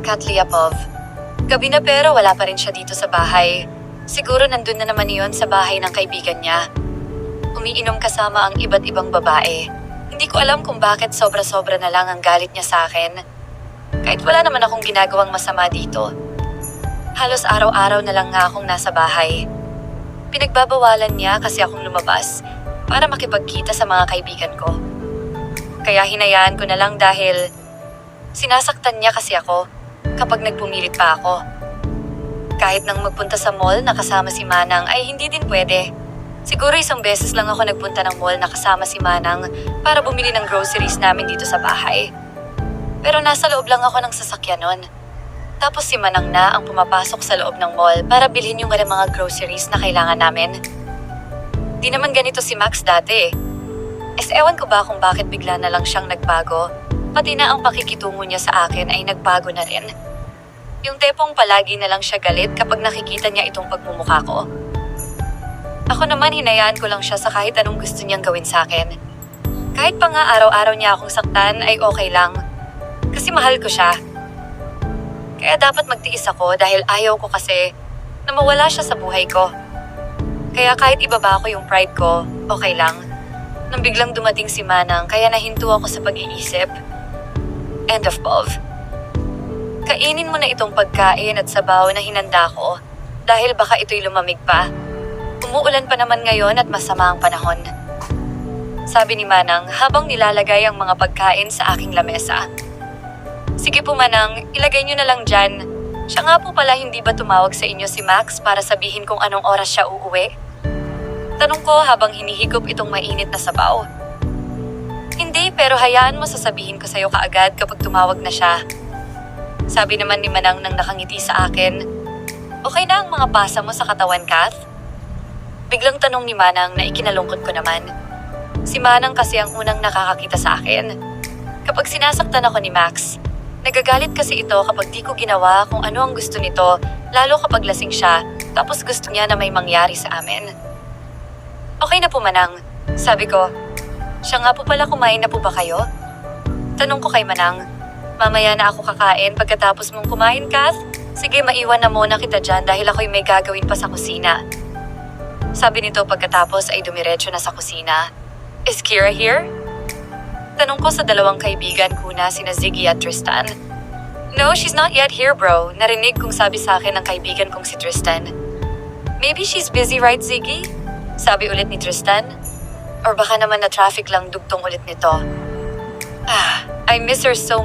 Kat Liapov. Gabi na pero wala pa rin siya dito sa bahay. Siguro nandun na naman iyon sa bahay ng kaibigan niya. Umiinom kasama ang iba't ibang babae. Hindi ko alam kung bakit sobra-sobra na lang ang galit niya sa akin. Kahit wala naman akong ginagawang masama dito. Halos araw-araw na lang nga akong nasa bahay. Pinagbabawalan niya kasi akong lumabas para makipagkita sa mga kaibigan ko. Kaya hinayaan ko na lang dahil sinasaktan niya kasi ako kapag nagpumilit pa ako. Kahit nang magpunta sa mall na kasama si Manang ay hindi din pwede. Siguro isang beses lang ako nagpunta ng mall na kasama si Manang para bumili ng groceries namin dito sa bahay. Pero nasa loob lang ako ng sasakyan nun. Tapos si Manang na ang pumapasok sa loob ng mall para bilhin yung mga groceries na kailangan namin. Di naman ganito si Max dati. Ewan ko ba kung bakit bigla na lang siyang nagbago. Pati na ang pakikitungo niya sa akin ay nagbago na rin. Yung tepong palagi na lang siya galit kapag nakikita niya itong pagmumukha ko. Ako naman hinayaan ko lang siya sa kahit anong gusto niyang gawin sa akin. Kahit pa nga araw-araw niya akong saktan ay okay lang. Kasi mahal ko siya. Kaya dapat magtiis ako dahil ayaw ko kasi na mawala siya sa buhay ko. Kaya kahit ibaba ko yung pride ko, okay lang. Nang biglang dumating si Manang kaya nahinto ako sa pag-iisip. End of Pov. Kainin mo na itong pagkain at sabaw na hinanda ko dahil baka ito'y lumamig pa. Umuulan pa naman ngayon at masama ang panahon. Sabi ni Manang habang nilalagay ang mga pagkain sa aking lamesa. Sige po Manang, ilagay niyo na lang dyan. Siya nga po pala hindi ba tumawag sa inyo si Max para sabihin kung anong oras siya uuwi? Tanong ko habang hinihigop itong mainit na sabaw. Hindi, pero hayaan mo sasabihin ko sa'yo kaagad kapag tumawag na siya. Sabi naman ni Manang nang nakangiti sa akin, okay na ang mga pasa mo sa katawan, Kath? Biglang tanong ni Manang na ikinalungkot ko naman. Si Manang kasi ang unang nakakakita sa akin. Kapag sinasaktan ako ni Max, nagagalit kasi ito kapag di ko ginawa kung ano ang gusto nito, lalo kapag lasing siya, tapos gusto niya na may mangyari sa amin. Okay na po Manang, sabi ko. Siya nga po pala, kumain na po ba kayo? Tanong ko kay Manang, mamaya na ako kakain pagkatapos mong kumain, Kath? Sige, maiwan na muna kita dyan dahil ako'y may gagawin pa sa kusina. Sabi nito pagkatapos ay dumiretso na sa kusina. Is Kira here? Tanong ko sa dalawang kaibigan ko na sina Ziggy at Tristan. No, she's not yet here bro. Narinig kong sabi sa akin ng kaibigan kong si Tristan. Maybe she's busy, right Ziggy? Sabi ulit ni Tristan. Or baka naman na traffic lang dugtong ulit nito. I miss her so